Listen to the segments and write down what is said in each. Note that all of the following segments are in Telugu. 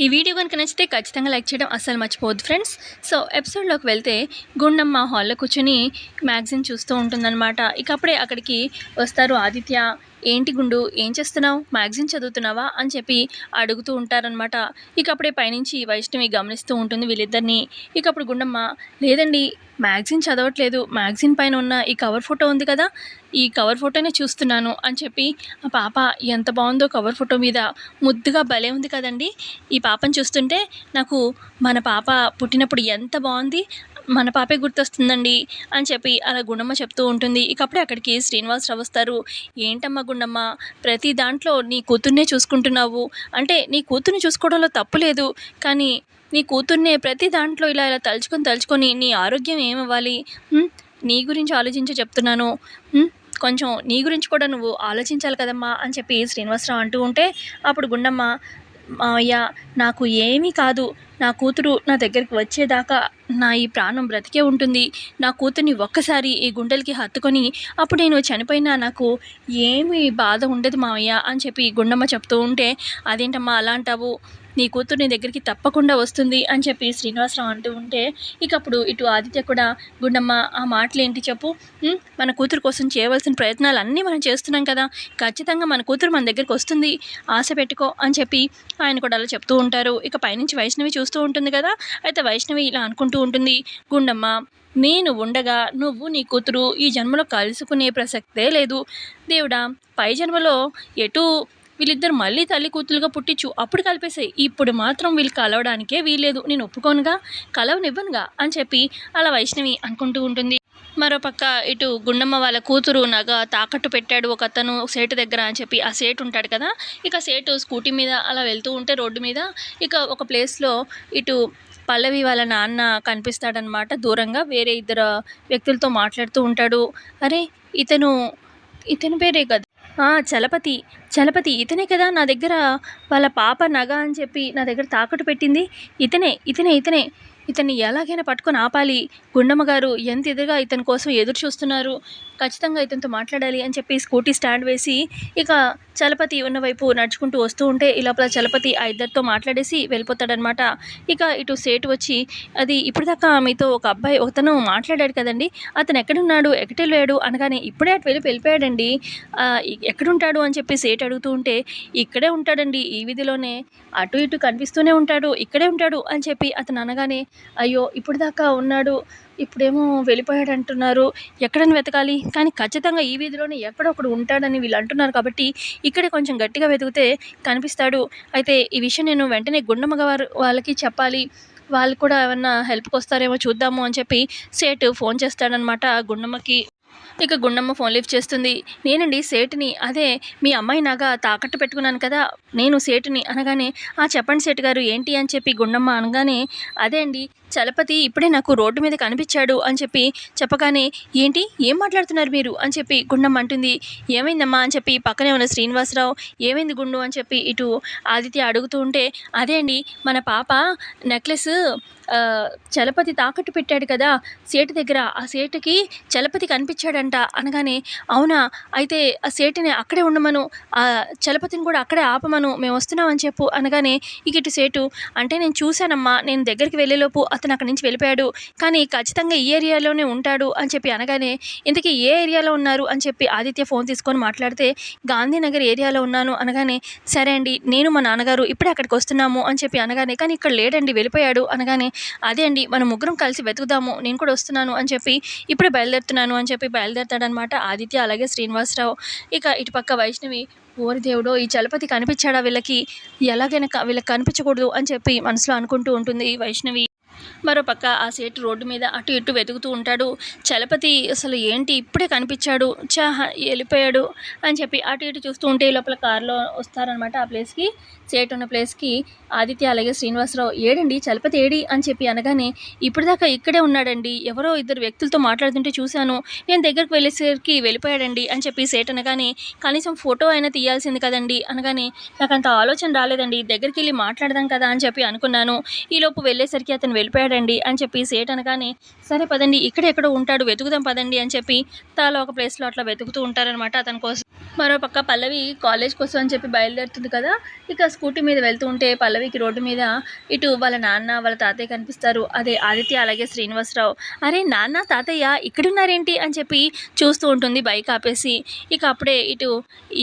ఈ వీడియో కనుక నచ్చితే ఖచ్చితంగా లైక్ చేయడం అస్సలు మర్చిపోవద్దు ఫ్రెండ్స్. సో ఎపిసోడ్లోకి వెళ్తే గుండమ్మ హాల్లో కూర్చొని మ్యాగజైన్ చూస్తూ ఉంటుందన్నమాట. ఇక అప్పుడే అక్కడికి వస్తారు ఆదిత్య. ఏంటి గుండు, ఏం చేస్తున్నావు, మ్యాగజైన్ చదువుతున్నావా అని చెప్పి అడుగుతూ ఉంటారనమాట. ఇక అప్పుడే పైనుంచి వైష్ణవి గమనిస్తూ ఉంటుంది వీళ్ళిద్దరిని. ఇక అప్పుడు గుండమ్మ, లేదండి మ్యాగజైన్ చదవట్లేదు, మ్యాగజైన్ పైన ఉన్న ఈ కవర్ ఫోటో ఉంది కదా, ఈ కవర్ ఫోటోనే చూస్తున్నాను అని చెప్పి, ఆ పాప ఎంత బాగుందో కవర్ ఫోటో మీద, ముద్దుగా భలే ఉంది కదండి, ఈ పాపను చూస్తుంటే నాకు మన పాప పుట్టినప్పుడు ఎంత బాగుంది, మన పాపే గుర్తొస్తుందండి అని చెప్పి అలా గుండమ్మ చెప్తూ ఉంటుంది. ఇక అప్పుడే అక్కడికి శ్రీనివాసరావు వస్తారు. ఏంటమ్మా గుండమ్మ, ప్రతి దాంట్లో నీ కూతుర్నే చూసుకుంటున్నావు, అంటే నీ కూతుర్ని చూసుకోవడంలో తప్పు లేదు, కానీ నీ కూతుర్నే ప్రతి దాంట్లో ఇలా ఇలా తలుచుకొని నీ ఆరోగ్యం ఏమవ్వాలి, నీ గురించి ఆలోచించి చెప్తున్నాను, కొంచెం నీ గురించి కూడా నువ్వు ఆలోచించాలి కదమ్మా అని చెప్పి శ్రీనివాసరావు అంటూ ఉంటే, అప్పుడు గుండమ్మ, మావయ్య నాకు ఏమీ కాదు, నా కూతురు నా దగ్గరికి వచ్చేదాకా నా ఈ ప్రాణం బ్రతికే ఉంటుంది, నా కూతుర్ని ఒక్కసారి ఈ గుండెలకి హత్తుకొని అప్పుడు నేను చనిపోయినా నాకు ఏమీ బాధ ఉండదు మావయ్య అని చెప్పి గుండమ్మ చెప్తూ ఉంటే, అదేంటమ్మా అలా అంటావు, నీ కూతురు నీ దగ్గరికి తప్పకుండా వస్తుంది అని చెప్పి శ్రీనివాసరావు అంటూ ఉంటే, ఇక అప్పుడు ఇటు ఆదిత్య కూడా, గుండమ్మ ఆ మాటలు ఏంటి చెప్పు, మన కూతురు కోసం చేయవలసిన ప్రయత్నాలు అన్నీ మనం చేస్తున్నాం కదా, ఖచ్చితంగా మన కూతురు మన దగ్గరికి వస్తుంది, ఆశ పెట్టుకో అని చెప్పి ఆయన కూడా అలా చెప్తూ ఉంటారు. ఇక పైనుంచి వైష్ణవి చూస్తూ ఉంటుంది కదా, అయితే వైష్ణవి ఇలా అనుకుంటూ ఉంటుంది, గుండమ్మ నేను ఉండగా నువ్వు నీ కూతురు ఈ జన్మలో కలుసుకునే ప్రసక్తే లేదు, దేవుడా పై జన్మలో ఎటు వీళ్ళిద్దరు మళ్ళీ తల్లి కూతురుగా పుట్టించు, అప్పుడు కలిపేసాయి, ఇప్పుడు మాత్రం వీళ్ళు కలవడానికే వీల్లేదు, నేను ఒప్పుకోనుగా, కలవనివ్వనుగా అని చెప్పి అలా వైష్ణవి అనుకుంటూ ఉంటుంది. మరోపక్క ఇటు గుండమ్మ వాళ్ళ కూతురు నగ తాకట్టు పెట్టాడు ఒక అతను సేటు దగ్గర అని చెప్పి, ఆ సేటు ఉంటాడు కదా, ఇక సేటు స్కూటీ మీద అలా వెళ్తూ ఉంటే రోడ్డు మీద, ఇక ఒక ప్లేస్లో ఇటు పల్లవి వాళ్ళ నాన్న కనిపిస్తాడనమాట, దూరంగా వేరే ఇద్దరు వ్యక్తులతో మాట్లాడుతూ ఉంటాడు. అరే ఇతను పేరే కదా, చలపతి ఇతనే కదా నా దగ్గర వాళ్ళ పాప నగ అని చెప్పి నా దగ్గర తాకట్టు పెట్టింది, ఇతన్ని ఎలాగైనా పట్టుకొని ఆపాలి, గుండమ్మ గారు ఎంత ఎదురుగా ఇతని కోసం ఎదురు చూస్తున్నారు, ఖచ్చితంగా ఇతనితో మాట్లాడాలి అని చెప్పి స్కూటీ స్టాండ్ వేసి ఇక చలపతి ఉన్న వైపు నడుచుకుంటూ వస్తూ ఉంటే, ఈ లోపల చలపతి ఆ ఇద్దరితో మాట్లాడేసి వెళ్ళిపోతాడనమాట. ఇక ఇటు సేటు వచ్చి, అది ఇప్పటిదాకా మీతో ఒక అబ్బాయి ఒకతను మాట్లాడాడు కదండి, అతను ఎక్కడున్నాడు, ఎక్కడెళ్ళాడు అనగానే, ఇప్పుడే అటు వెళ్ళిపోయాడండి, ఎక్కడుంటాడు అని చెప్పి సేటు అడుగుతూ ఉంటే, ఇక్కడే ఉంటాడండి, ఈ వీధిలోనే, అటు ఇటు కనిపిస్తూనే ఉంటాడు, ఇక్కడే ఉంటాడు అని చెప్పి అతను అనగానే, అయ్యో ఇప్పుడు దాకా ఉన్నాడు, ఇప్పుడేమో వెళ్ళిపోయాడు అంటున్నారు, ఎక్కడని వెతకాలి, కానీ ఖచ్చితంగా ఈ వీధిలోనే ఎక్కడో ఒకడు ఉంటాడని వీళ్ళు అంటున్నారు కాబట్టి ఇక్కడే కొంచెం గట్టిగా వెతికితే కనిపిస్తాడు, అయితే ఈ విషయం నేను వెంటనే గుండమ్మ గారు వాళ్ళకి చెప్పాలి, వాళ్ళు కూడా ఏమన్నా హెల్ప్కి వస్తారేమో చూద్దాము అని చెప్పి సేటు ఫోన్ చేస్తాడనమాట గుండమ్మకి. ఇక గుండమ్మ ఫోన్ లిఫ్ట్ చేస్తుంది. నేనండి సేటుని, అదే మీ అమ్మాయి నాగా తాకట్టు పెట్టుకున్నాను కదా, నేను సేటుని అనగానే, చెప్పండి సేటు గారు ఏంటి అని చెప్పి గుండమ్మ అనగానే, అదే అండి చలపతి ఇప్పుడే నాకు రోడ్డు మీద కనిపించాడు అని చెప్పి చెప్పగానే, ఏంటి ఏం మాట్లాడుతున్నారు మీరు అని చెప్పి గుండమ్మ అంటుంది. ఏమైందమ్మా అని చెప్పి పక్కనే ఉన్న శ్రీనివాసరావు, ఏమైంది గుండు అని చెప్పి ఇటు ఆదిత్య అడుగుతూ ఉంటే, అదే అండి మన పాప నెక్లెస్ చలపతి తాకట్టు పెట్టాడు కదా సేటు దగ్గర, ఆ సేటుకి చలపతి కనిపించాడంట అనగానే, అవునా అయితే ఆ సేటుని అక్కడే ఉండమను, ఆ చలపతిని కూడా అక్కడే ఆపమను, మేము వస్తున్నామని చెప్పు అనగానే, ఇక ఇటు సేటు, అంటే నేను చూశానమ్మా, నేను దగ్గరికి వెళ్ళేలోపు అతను అక్కడి నుంచి వెళ్ళిపోయాడు, కానీ ఖచ్చితంగా ఈ ఏరియాలోనే ఉంటాడు అని చెప్పి అనగానే, ఇంతకీ ఏ ఏరియాలో ఉన్నారు అని చెప్పి ఆదిత్య ఫోన్ తీసుకొని మాట్లాడితే, గాంధీనగర్ ఏరియాలో ఉన్నాను అనగానే, సరే అండి నేను మా నాన్నగారు ఇప్పుడే అక్కడికి వస్తున్నాము అని చెప్పి అనగానే, కానీ ఇక్కడ లేడండి వెళ్ళిపోయాడు అనగానే, అదే అండి మనం ముగ్గురం కలిసి వెతుకుదాము, నేను కూడా వస్తున్నాను అని చెప్పి ఇప్పుడే బయలుదేరుతున్నాను అని చెప్పి బయలుదేరుతాడనమాట ఆదిత్య అలాగే శ్రీనివాసరావు. ఇక ఇటుపక్క వైష్ణవి, ఓరి దేవుడో ఈ చలపతి కనిపించాడా వీళ్ళకి, ఎలాగైనా వీళ్ళకి కనిపించకూడదు అని చెప్పి మనసులో అనుకుంటూ ఉంటుంది వైష్ణవి. మరోపక్క ఆ సేటు రోడ్డు మీద అటు ఇటు వెతుకుతూ ఉంటాడు. చలపతి అసలు ఏంటి ఇప్పుడే కనిపించాడు, వెళ్ళిపోయాడు అని చెప్పి అటు ఇటు చూస్తూ ఉంటే, ఈ లోపల కారులో వస్తారనమాట ఆ ప్లేస్కి, సేటు ఉన్న ప్లేస్కి ఆదిత్య అలాగే శ్రీనివాసరావు. ఏడండి చలపతి ఏడి అని చెప్పి అనగానే, ఇప్పటిదాకా ఇక్కడే ఉన్నాడండి, ఎవరో ఇద్దరు వ్యక్తులతో మాట్లాడుతుంటే చూశాను, నేను దగ్గరికి వెళ్ళేసరికి వెళ్ళిపోయాడండి అని చెప్పి సేటు అనగానే, కనీసం ఫోటో అయినా తీయాల్సింది కదండి అనగానే, నాకు అంత ఆలోచన రాలేదండి, దగ్గరికి వెళ్ళి మాట్లాడదాం కదా అని చెప్పి అనుకున్నాను, ఈలోపు వెళ్ళేసరికి అతను వెళ్ళిపోయాడండి అని చెప్పి సేటు అనగానే, సరే పదండి ఇక్కడెక్కడో ఉంటాడు వెతుకుదాం పదండి అని చెప్పి తాలో ఒక ప్లేస్లో అట్లా వెతుకుతూ ఉంటారనమాట అతని కోసం. మరోపక్క పల్లవి కాలేజ్ కోసం అని చెప్పి బయలుదేరుతుంది కదా, ఇక స్కూటీ మీద వెళ్తూ ఉంటే పల్లవికి రోడ్డు మీద ఇటు వాళ్ళ నాన్న, వాళ్ళ తాతయ్య కనిపిస్తారు. అదే ఆదిత్య అలాగే శ్రీనివాసరావు. "అరే! నాన్న, తాతయ్య ఇక్కడున్నారేంటి?" అని చెప్పి చూస్తూ ఉంటుంది బైక్ ఆపేసి. ఇక అప్పుడే ఇటు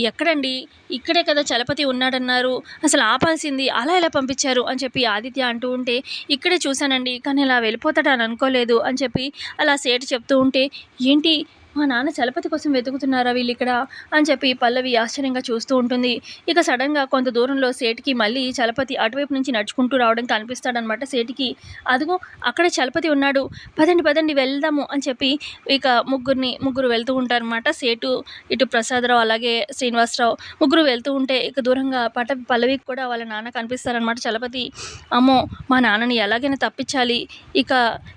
"ఎక్కడండి? ఇక్కడే కదా చలపతి ఉన్నాడన్నారు. అసలు ఆపాల్సింది. అలా ఎలా పంపించారు?" అని చెప్పి ఆదిత్య అంటూ ఉంటే, "ఇక్కడే చూశానండి. కానీ ఇలా వెళ్ళిపోతాడని అనుకోలేదు" అని చెప్పి అలా సేటు చెప్తూ ఉంటే, "ఏంటి? మా నాన్న చలపతి కోసం వెతుకుతున్నారా వీళ్ళిక్కడ?" అని చెప్పి పల్లవి ఆశ్చర్యంగా చూస్తూ ఉంటుంది. ఇక సడన్‌గా కొంత దూరంలో సేటుకి మళ్ళీ చలపతి అటువైపు నుంచి నడుచుకుంటూ రావడం కనిపిస్తాడనమాట సేటుకి. "అదిగో అక్కడే చలపతి ఉన్నాడు. పదండి, పదండి వెళ్దాము" అని చెప్పి ఇక ముగ్గురు వెళ్తూ ఉంటారనమాట. సేటు, ఇటు ప్రసాదరావు అలాగే శ్రీనివాసరావు ముగ్గురు వెళ్తూ ఉంటే ఇక దూరంగా పల్లవికి కూడా వాళ్ళ నాన్న కనిపిస్తారనమాట. చలపతి, "అమ్మో! మా నాన్నని ఎలాగైనా తప్పించాలి. ఇక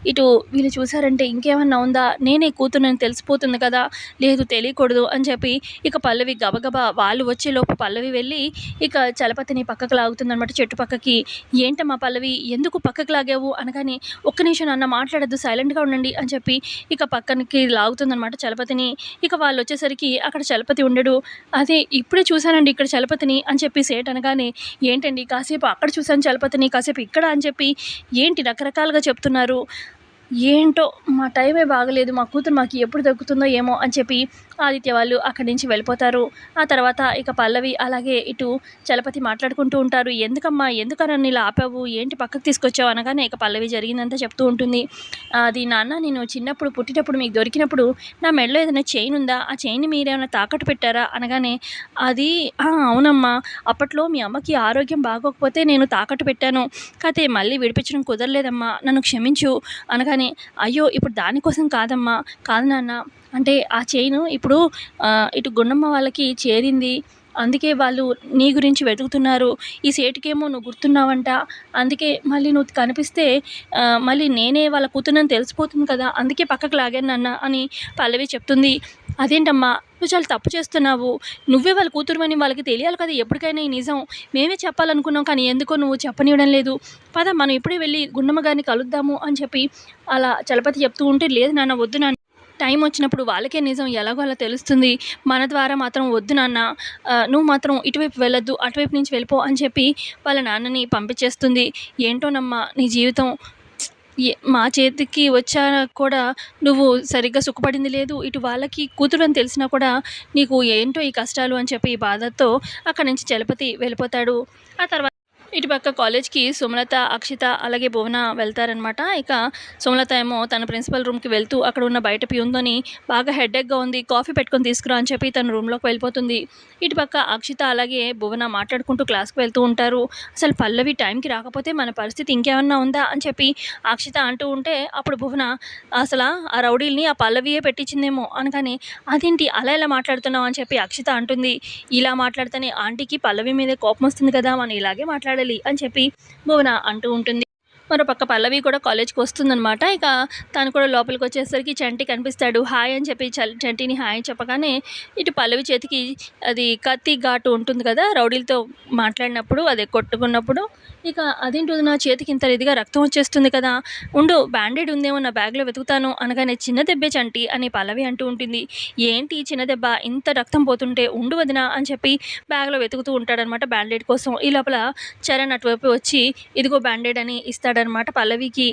ఇటు వీళ్ళు చూసారంటే ఇంకేమన్నా ఉందా? నేనే కూతురినని తెలిసిపోతుంది కదా! లేదు తెలియకూడదు" అని చెప్పి ఇక పల్లవి గబగబా వాళ్ళు వచ్చేలోపు పల్లవి వెళ్ళి ఇక చలపతిని పక్కకు లాగుతుందనమాట చెట్టు పక్కకి. "ఏంటమ్మా పల్లవి, ఎందుకు పక్కకు లాగావు?" అనగానే, "ఒక్క నిమిషం నాన్న, మాట్లాడొద్దు, సైలెంట్‌గా ఉండండి" అని చెప్పి ఇక పక్కనికి లాగుతుందనమాట చలపతిని. ఇక వాళ్ళొచ్చేసరికి అక్కడ చలపతి ఉండడు. "అదే ఇప్పుడే చూసానండి ఇక్కడ చలపతిని" అని చెప్పి సేటు అనగానే, "ఏంటండి కాసేపు అక్కడ చూసాను చలపతిని, కాసేపు ఇక్కడ" అని చెప్పి ఏంటి రకరకాలుగా చెప్తున్నారు. ఏంటో మా టైమే బాగలేదు. మా కూతురు మాకు ఎప్పుడు దక్కుతుందో ఏమో అని చెప్పి ఆదిత్య వాళ్ళు అక్కడి నుంచి వెళ్ళిపోతారు. ఆ తర్వాత ఇక పల్లవి అలాగే ఇటు చలపతి మాట్లాడుకుంటూ ఉంటారు. "ఎందుకమ్మా, ఎందుకని నన్ను ఇలా ఆపావు? ఏంటి పక్కకు తీసుకొచ్చావు?" అనగానే ఇక పల్లవి జరిగిందంతా చెప్తూ ఉంటుంది. "అది నాన్న, నేను చిన్నప్పుడు పుట్టేటప్పుడు మీకు దొరికినప్పుడు నా మెడలో ఏదైనా చైన్ ఉందా? ఆ చైన్‌ని మీరేమైనా తాకట్టు పెట్టారా?" అనగానే, "అది అవునమ్మా. అప్పట్లో మీ అమ్మకి ఆరోగ్యం బాగోకపోతే నేను తాకట్టు పెట్టాను. కాతే మళ్ళీ విడిపించడం కుదరలేదమ్మా. నన్ను క్షమించు" అనగానే, "అయ్యో! ఇప్పుడు దానికోసం కాదమ్మా. కాదు నాన్న. అంటే ఆ చైను ఇప్పుడు ఇటు గుండమ్మ వాళ్ళకి చేరింది. అందుకే వాళ్ళు నీ గురించి వెతుకుతున్నారు. ఈ సేటుకేమో నువ్వు గుర్తున్నావంట. అందుకే మళ్ళీ నువ్వు కనిపిస్తే మళ్ళీ నేనే వాళ్ళ కూతురినని తెలిసిపోతుంది కదా! అందుకే పక్కకు లాగాను నాన్న" అని పల్లవి చెప్తుంది. "అదేంటమ్మా, నువ్వు చాలా తప్పు చేస్తున్నావు. నువ్వే వాళ్ళ కూతురివని వాళ్ళకి తెలియాలి కదా ఎప్పటికైనా ఈ నిజం. మేమే చెప్పాలనుకున్నాం కానీ ఎందుకో నువ్వు చెప్పనివ్వడం లేదు. పద మనం ఇప్పుడే వెళ్ళి గుండమ్మ గారిని కలుద్దాము" అని చెప్పి అలా చలపతి చెప్తూ ఉంటే, "లేదు నాన్న, వద్దు నాన్న. టైం వచ్చినప్పుడు వాళ్ళకే నిజం ఎలాగో అలా తెలుస్తుంది. మన ద్వారా మాత్రం వద్దు నాన్న. నువ్వు మాత్రం ఇటువైపు వెళ్ళొద్దు. అటువైపు నుంచి వెళ్ళిపో" అని చెప్పి వాళ్ళ నాన్నని పంపించేస్తుంది. ఏంటోనమ్మా నీ జీవితం. మా చేతికి వచ్చాక కూడా నువ్వు సరిగ్గా సుఖపడింది లేదు. ఇటు వాళ్ళకి కూతురు అని తెలిసినా కూడా నీకు ఏంటో ఈ కష్టాలు అని చెప్పి బాధతో అక్కడి నుంచి చలపతి వెళ్ళిపోతాడు. ఆ తర్వాత ఇటుపక్క కాలేజ్‌కి సుమలత, అక్షిత అలాగే భువన వెళ్తారనమాట. ఇక సుమలత ఏమో తన ప్రిన్సిపల్ రూమ్‌కి వెళ్తూ అక్కడ ఉన్న బయట పియూన్‌తోని బాగా హెడేక్‌గా ఉంది, కాఫీ పెట్టుకొని తీసుకురా అని చెప్పి తన రూమ్‌లోకి వెళ్ళిపోతుంది. ఇటుపక్క అక్షిత అలాగే భువన మాట్లాడుకుంటూ క్లాస్‌కి వెళ్తూ ఉంటారు. అసలు పల్లవి టైంకి రాకపోతే మన పరిస్థితి ఇంకేమన్నా ఉందా అని చెప్పి అక్షిత అంటూ ఉంటే, అప్పుడు భువన, "అసలా ఆ రౌడీలని ఆ పల్లవియే పెట్టించిందేమో" అనగానే, "అదేంటి అలా ఎలా మాట్లాడుతున్నావు" అని చెప్పి అక్షిత అంటుంది. "ఇలా మాట్లాడితేనే ఆంటీకి పల్లవి మీదే కోపం వస్తుంది కదా! మనం ఇలాగే మాట్లాడాలి" అని చెప్పి భువన అంటూ ఉంటుంది. మరోపక్క పల్లవి కూడా కాలేజ్‌కి వస్తుందనమాట. ఇక తను కూడా లోపలికొచ్చేసరికి చంటి కనిపిస్తాడు. హాయ్ అని చెప్పి చంటిని హాయ్ చెప్పగానే ఇటు పల్లవి చేతికి అది కత్తి ఘాటు ఉంటుంది కదా! రౌడీలతో మాట్లాడినప్పుడు, అదే కొట్టుకున్నప్పుడు. ఇక "అదేంటి వదిన, చేతికి ఇంత ఇదిగా రక్తం వచ్చేస్తుంది కదా! ఉండు బ్యాండేడ్ ఉందేమో నా బ్యాగ్‌లో వెతుకుతాను" అనగానే, "చిన్న దెబ్బే చంటి" అని పల్లవి అంటూ ఉంటుంది. "ఏంటి చిన్న దెబ్బ, ఇంత రక్తం పోతుంటే ఉండు వదిన" అని చెప్పి బ్యాగ్‌లో వెతుకుతూ ఉంటాడనమాట బ్యాండేడ్ కోసం. ఈ లోపల చరణ్ అటువైపు వచ్చి, "ఇదిగో బ్యాండేడ్" అని ఇస్తాడనమాట పల్లవికి.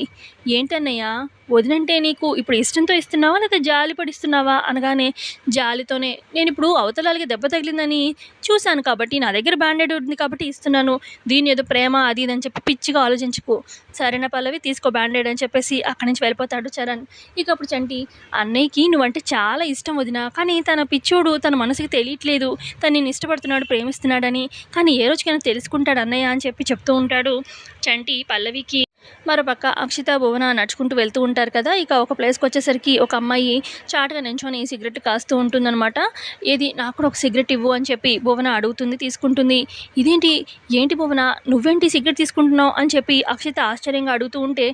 "ఏంటన్నయ్య, వదినంటే నీకు ఇప్పుడు ఇష్టంతో ఇస్తున్నావా లేదా జాలి పడి ఇస్తున్నావా?" అనగానే, "జాలితోనే. నేనిప్పుడు అవతలాలకి దెబ్బ తగిలిందని చూశాను కాబట్టి, నా దగ్గర బ్యాండేడ్ ఉంది కాబట్టి ఇస్తున్నాను. దీన్ని ఏదో ప్రేమ అది ఇది అని చెప్పి పిచ్చిగా ఆలోచించకు. సరేనా పల్లవి, తీసుకో బ్యాండేడ్" అని చెప్పేసి అక్కడి నుంచి వెళ్ళిపోతాడు చరణ్. ఇక అప్పుడు చంటి, "అన్నయ్యకి నువ్వంటే చాలా ఇష్టం వదిన. కానీ తన పిచ్చోడు, తన మనసుకి తెలియట్లేదు. తను నిన్ను ఇష్టపడుతున్నాడు, ప్రేమిస్తున్నాడని. కానీ ఏ రోజుకైనా తెలుసుకుంటాడు అన్నయ్య" అని చెప్పి చెప్తూ ఉంటాడు చంటి పల్లవికి. మరోపక్క అక్షిత, భువన నడుచుకుంటూ వెళ్తూ ఉంటారు కదా! ఇక ఒక ప్లేస్‌కొచ్చేసరికి ఒక అమ్మాయి చాటుగా నించొని సిగరెట్ కాస్తూ ఉంటుందనమాట. "ఏది నాకు కూడా ఒక సిగరెట్ ఇవ్వు" అని చెప్పి భువన అడుగుతుంది, తీసుకుంటుంది. "ఇదేంటి, ఏంటి భువన, నువ్వేంటి సిగరెట్ తీసుకుంటున్నావు" అని చెప్పి అక్షిత ఆశ్చర్యంగా అడుగుతూ ఉంటే,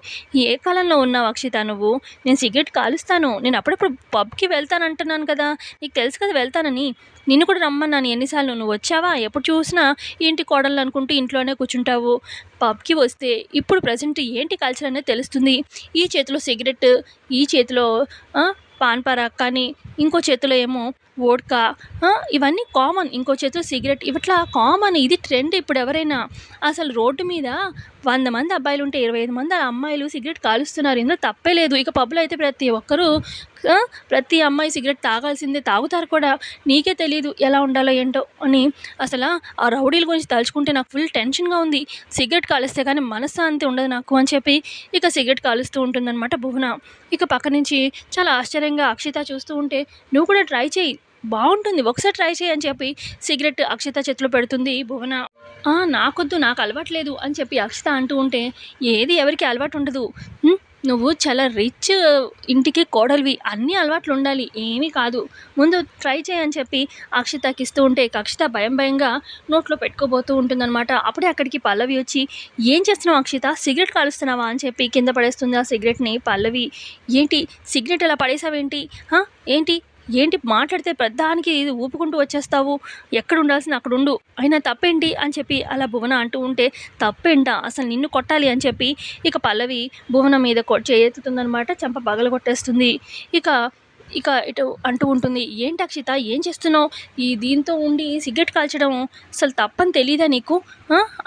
"ఏ కాలంలో ఉన్నావు అక్షిత నువ్వు? నేను సిగరెట్ కాలుస్తాను. నేను అప్పుడప్పుడు పబ్‌కి వెళ్తానంటున్నాను కదా! నీకు తెలుసు కదా వెళ్తానని. నిన్ను కూడా రమ్మన్నాను ఎన్నిసార్లు, నువ్వు వచ్చావా? ఎప్పుడు చూసినా ఇంటి కోడలు అనుకుంటూ ఇంట్లోనే కూర్చుంటావు. పబ్‌కి వస్తే ఇప్పుడు ప్రెజెంట్ ఏంటి కల్చర్ అనేది తెలుస్తుంది. ఈ చేతిలో సిగరెట్, ఈ చేతిలో పాన్ పరాగ్ కానీ, ఇంకో చేతిలో ఏమో వోడ్కా, ఇవన్నీ కామన్. ఇంకో చేతిలో సిగరెట్ ఇట్లా కామన్. ఇది ట్రెండ్ ఇప్పుడు ఎవరైనా. అసలు రోడ్డు మీద 100 మంది అబ్బాయిలుంటే 25 మంది అమ్మాయిలు సిగరెట్ కాలుస్తున్నారు. ఇందులో తప్పే లేదు. ఇక పబ్‌లో అయితే ప్రతి ఒక్కరు ప్రతి అమ్మాయి సిగరెట్ తాగాల్సిందే. తాగుతారు కూడా. నీకే తెలీదు ఎలా ఉండాలో ఏంటో అని. ఆ రౌడీల గురించి తలుచుకుంటే నాకు ఫుల్ టెన్షన్‌గా ఉంది. సిగరెట్ కాలిస్తే కానీ మనశ్శాంతి ఉండదు నాకు అని చెప్పి ఇక సిగరెట్ కాలుస్తూ ఉంటుందనమాట భువన. ఇక పక్క నుంచి చాలా ఆశ్చర్యంగా అక్షిత చూస్తూ ఉంటే, "నువ్వు కూడా ట్రై చెయ్యి. బావుంటుంది. ఒకసారి ట్రై చెయ్యి" అని చెప్పి సిగరెట్ అక్షిత చేతిలో పెడుతుంది భువన. "నాకొద్దు. నాకు అలవాటు లేదు" అని చెప్పి అక్షిత అంటూ ఉంటే, "ఏది ఎవరికీ అలవాటు ఉండదు. నువ్వు చాలా రిచ్ ఇంటికి కోడలివి. అన్నీ అలవాట్లుండాలి. ఏమీ కాదు. ముందు ట్రై చెయ్యి" అని చెప్పి అక్షితకిస్తూ ఉంటే, ఇక అక్షిత భయంగా నోట్లో పెట్టుకోబోతూ ఉంటుందనమాట. అప్పుడే అక్కడికి పల్లవి వచ్చి, "ఏం చేస్తున్నావు అక్షిత? సిగరెట్ కాలుస్తున్నావా?" అని చెప్పి కింద పడేస్తుంది ఆ సిగరెట్‌ని పల్లవి. "ఏంటి సిగరెట్ ఇలా పడేసావేంటి? ఏంటి? ఏంటి మాట్లాడితే ప్రతిదానికి ఇది ఊపుకుంటూ వచ్చేస్తావు. ఎక్కడుండాల్సింది అక్కడుండు. అయినా తప్పేంటి?" అని చెప్పి అలా భువన అంటూ ఉంటే, "తప్పేంటా? అసలు నిన్ను కొట్టాలి" అని చెప్పి ఇక పల్లవి భువన మీద చెయ్యెత్తుతుందనమాట. చెంప పగలగొట్టేస్తుంది. ఇక ఇక ఇటు అంటూ ఉంటుంది, "ఏంటి అక్షిత ఏం చేస్తున్నావు? దీంతో ఉండి సిగరెట్ కాల్చడం అసలు తప్పని తెలీదా నీకు?"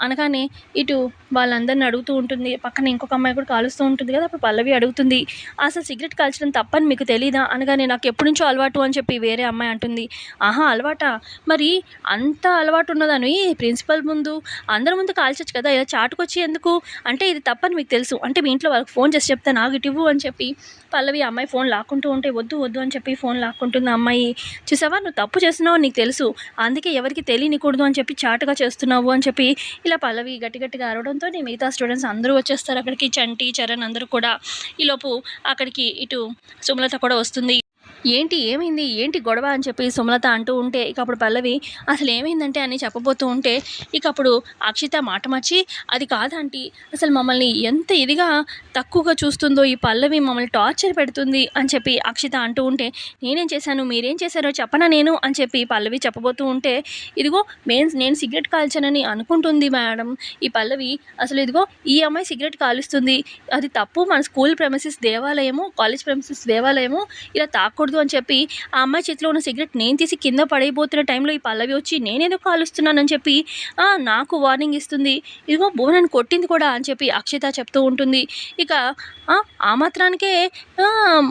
అనగానే ఇటు వాళ్ళందరిని అడుగుతూ ఉంటుంది. పక్కన ఇంకొక అమ్మాయి కూడా కాలుస్తూ ఉంటుంది కదా! అప్పుడు పల్లవి అడుగుతుంది, "అసలు సిగరెట్ కాల్చడం తప్పని మీకు తెలీదా?" అనగానే, "నాకు ఎప్పటినుంచో అలవాటు" అని చెప్పి వేరే అమ్మాయి అంటుంది. "ఆహా! అలవాటా? మరి అంత అలవాటు ఉన్నదానివి ప్రిన్సిపల్ ముందు, అందరి ముందు కాల్చొచ్చు కదా! ఇలా చాటుకొచ్చి ఎందుకు? అంటే ఇది తప్పని మీకు తెలుసు. అంటే మీ ఇంట్లో వాళ్ళకి ఫోన్ చేసి చెప్తాను ఆగు ఇటివ్వు" అని చెప్పి పల్లవి ఆ అమ్మాయి ఫోన్ లాక్కుంటూ ఉంటే, "వద్దు వద్దు" అని చెప్పి ఫోన్ లాక్కుంటుంది ఆ అమ్మాయి. "చూసావా నువ్వు తప్పు చేస్తున్నావు నీకు తెలుసు. అందుకే ఎవరికీ తెలియనీకూడదు అని చెప్పి చాటుగా చేస్తున్నావు" అని చెప్పి ఇలా పల్లవి గట్టిగా అరవడంతో మిగతా స్టూడెంట్స్ అందరూ వచ్చేస్తారు అక్కడికి. చంటి, చరణ్ అందరూ కూడా. ఈలోపు అక్కడికి ఇటు సుమలత కూడా వస్తుంది. "ఏంటి? ఏమైంది? ఏంటి గొడవ?" అని చెప్పి సుమలత అంటూ ఉంటే, ఇక అప్పుడు పల్లవి అసలు ఏమైందంటే అని చెప్పబోతూ ఉంటే, ఇక అప్పుడు అక్షిత మాట మార్చి, "అది కాదు ఆంటీ, అసలు మమ్మల్ని ఎంత ఇదిగా తక్కువగా చూస్తుందో ఈ పల్లవి, మమ్మల్ని టార్చర్ పెడుతుంది" అని చెప్పి అక్షిత అంటూ ఉంటే, "నేనేం చేశాను? మీరేం చేశారో చెప్పనా నేను?" అని చెప్పి పల్లవి చెప్పబోతూ ఉంటే, "ఇదిగో నేను సిగరెట్ కాల్చానని అనుకుంటుంది మేడం ఈ పల్లవి. అసలు ఇదిగో ఈ అమ్మాయి సిగరెట్ కాలుస్తుంది. అది తప్పు. మన స్కూల్ ప్రెమిసెస్ దేవాలయము, కాలేజ్ ప్రెమిసెస్ దేవాలయము. ఇలా తాగకూడదు" అని చెప్పి ఆ అమ్మాయి చేతిలో ఉన్న సిగరెట్ నేను తీసి కింద పడేయబోతున్న టైంలో ఈ పల్లవి వచ్చి, "నేనేదో కాలుస్తున్నానని చెప్పి నాకు వార్నింగ్ ఇస్తుంది. ఇదిగో భువనని కొట్టింది కూడా" అని చెప్పి అక్షిత చెప్తూ ఉంటుంది. ఇక ఆ మాత్రానికే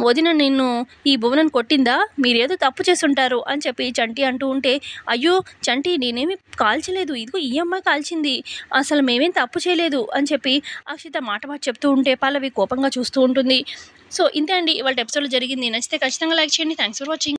వదిన నిన్ను ఈ భువనని కొట్టిందా? మీరేదో తప్పు చేసుంటారు అని చెప్పి చంటి అంటూ ఉంటే, "అయ్యో చంటి నేనేమి కాల్చలేదు. ఇదిగో ఈ అమ్మాయి కాల్చింది. అసలు మేమేం తప్పు చేయలేదు" అని చెప్పి అక్షిత మాట చెప్తూ ఉంటే పల్లవి కోపంగా చూస్తూ ఉంటుంది. సో ఇంతే అండి ఇవాల్టి ఎపిసోడ్‌లో జరిగింది. నచ్చితే ఖచ్చితంగా లైక్ చేయండి. Thanks for watching.